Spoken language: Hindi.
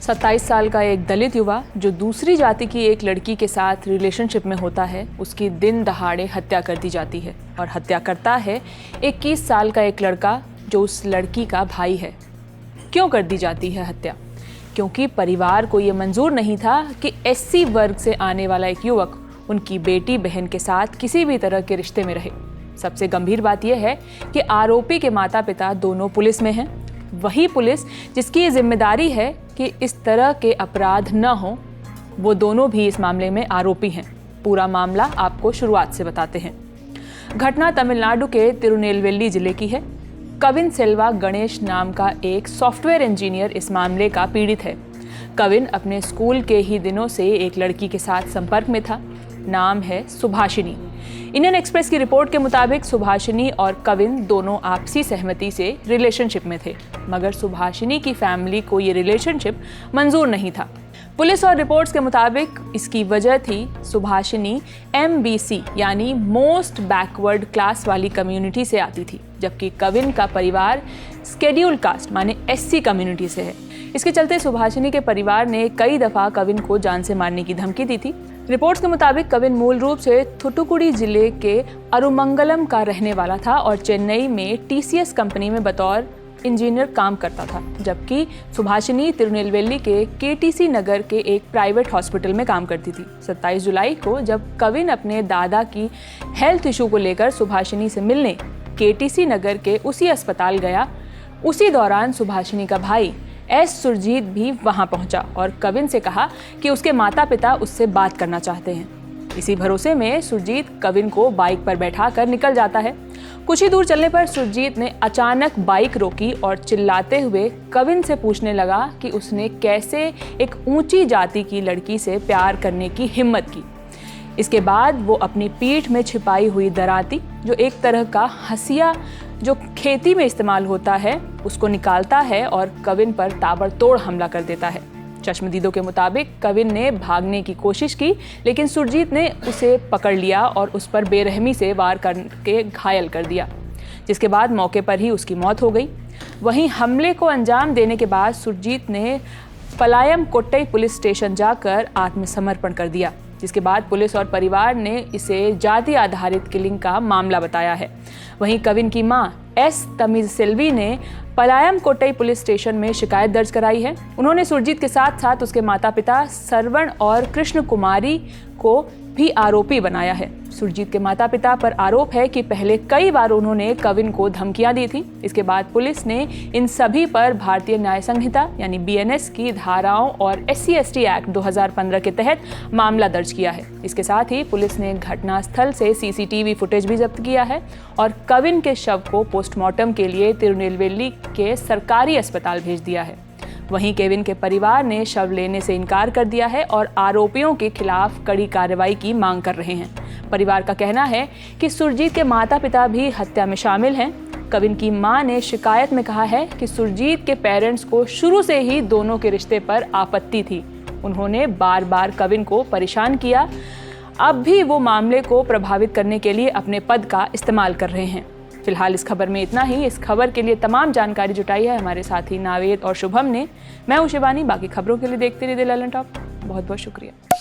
27 साल का एक दलित युवा जो दूसरी जाति की एक लड़की के साथ रिलेशनशिप में होता है, उसकी दिन दहाड़े हत्या कर दी जाती है और हत्या करता है 21 साल का एक लड़का जो उस लड़की का भाई है। क्यों कर दी जाती है हत्या? क्योंकि परिवार को ये मंजूर नहीं था कि एससी वर्ग से आने वाला एक युवक उनकी बेटी बहन के साथ किसी भी तरह के रिश्ते में रहे। सबसे गंभीर बात यह है कि आरोपी के माता पिता दोनों पुलिस में हैं। वही पुलिस जिसकी ये जिम्मेदारी है कि इस तरह के अपराध न हो, वो दोनों भी इस मामले में आरोपी हैं। पूरा मामला आपको शुरुआत से बताते हैं। घटना तमिलनाडु के तिरुनेलवेली जिले की है। कविन सेल्वा गणेश नाम का एक सॉफ्टवेयर इंजीनियर इस मामले का पीड़ित है। कविन अपने स्कूल के ही दिनों से एक लड़की के साथ संपर्क में था। नाम है सुभाषिनी। इंडियन एक्सप्रेस की रिपोर्ट के मुताबिक सुभाषिनी और कविन दोनों आपसी सहमति से रिलेशनशिप में थे, मगर सुभाषिनी की फैमिली को ये रिलेशनशिप मंजूर नहीं था। पुलिस और रिपोर्ट्स के मुताबिक इसकी वजह थी सुभाषिनी MBC यानी मोस्ट बैकवर्ड क्लास वाली कम्युनिटी से आती थी, जबकि कविन का परिवार स्केड्यूल कास्ट माने SC कम्युनिटी से है। इसके चलते सुभाषिनी के परिवार ने कई दफ़ा कविन को जान से मारने की धमकी दी थी। रिपोर्ट्स के मुताबिक कविन मूल रूप से थुथुकुडी जिले के अरुमंगलम का रहने वाला था और चेन्नई में TCS कंपनी में बतौर इंजीनियर काम करता था, जबकि सुभाषिनी तिरुनेलवेली के KTC नगर के एक प्राइवेट हॉस्पिटल में काम करती थी। 27 जुलाई को जब कविन अपने दादा की हेल्थ इशू को लेकर सुभाषिनी से मिलने KTC नगर के उसी अस्पताल गया, उसी दौरान सुभाषिनी का भाई सुरजीत भी वहां पहुंचा और कविन से कहा कि उसके माता पिता उससे बात करना चाहते हैं। इसी भरोसे में सुरजीत कविन को बाइक पर बैठाकर निकल जाता है। कुछ ही दूर चलने पर सुरजीत ने अचानक बाइक रोकी और चिल्लाते हुए कविन से पूछने लगा कि उसने कैसे एक ऊंची जाति की लड़की से प्यार करने की हिम्मत की। इसके बाद वो अपनी पीठ में छिपाई हुई दराती, जो एक तरह का हंसिया जो खेती में इस्तेमाल होता है, उसको निकालता है और कविन पर ताबड़तोड़ हमला कर देता है। चश्मदीदों के मुताबिक कविन ने भागने की कोशिश की, लेकिन सुरजीत ने उसे पकड़ लिया और उस पर बेरहमी से वार करके घायल कर दिया, जिसके बाद मौके पर ही उसकी मौत हो गई। वहीं हमले को अंजाम देने के बाद सुरजीत ने पलायम कोट्टई पुलिस स्टेशन जाकर आत्मसमर्पण कर दिया, जिसके बाद पुलिस और परिवार ने इसे जाति आधारित किलिंग का मामला बताया है। वहीं कविन की मां तमिज़सेल्वी ने पलायम कोट्टई पुलिस स्टेशन में शिकायत दर्ज कराई है। उन्होंने सुरजीत के साथ साथ उसके माता पिता सरवण और कृष्ण कुमारी को भी आरोपी बनाया है। सुरजीत के माता पिता पर आरोप है कि पहले कई बार उन्होंने कविन को धमकियां दी थी। इसके बाद पुलिस ने इन सभी पर भारतीय न्याय संहिता यानी BNS की धाराओं और SC/ST एक्ट 2015 के तहत मामला दर्ज किया है। इसके साथ ही पुलिस ने घटनास्थल से CCTV फुटेज भी जब्त किया है और कविन के शव को पोस्टमार्टम के लिए तिरुनेलवेली के सरकारी अस्पताल भेज दिया है। वहीं केविन के परिवार ने शव लेने से इनकार कर दिया है और आरोपियों के खिलाफ कड़ी कार्रवाई की मांग कर रहे हैं। परिवार का कहना है कि सुरजीत के माता पिता भी हत्या में शामिल हैं। कविन की मां ने शिकायत में कहा है कि सुरजीत के पेरेंट्स को शुरू से ही दोनों के रिश्ते पर आपत्ति थी। उन्होंने बार बार कविन को परेशान किया। अब भी वो मामले को प्रभावित करने के लिए अपने पद का इस्तेमाल कर रहे हैं। फिलहाल इस खबर में इतना ही। इस खबर के लिए तमाम जानकारी जुटाई है हमारे साथी नावेद और शुभम ने। मैं हूं शिवानी। बाकी खबरों के लिए देखते रहिए ललन टॉप। बहुत बहुत शुक्रिया।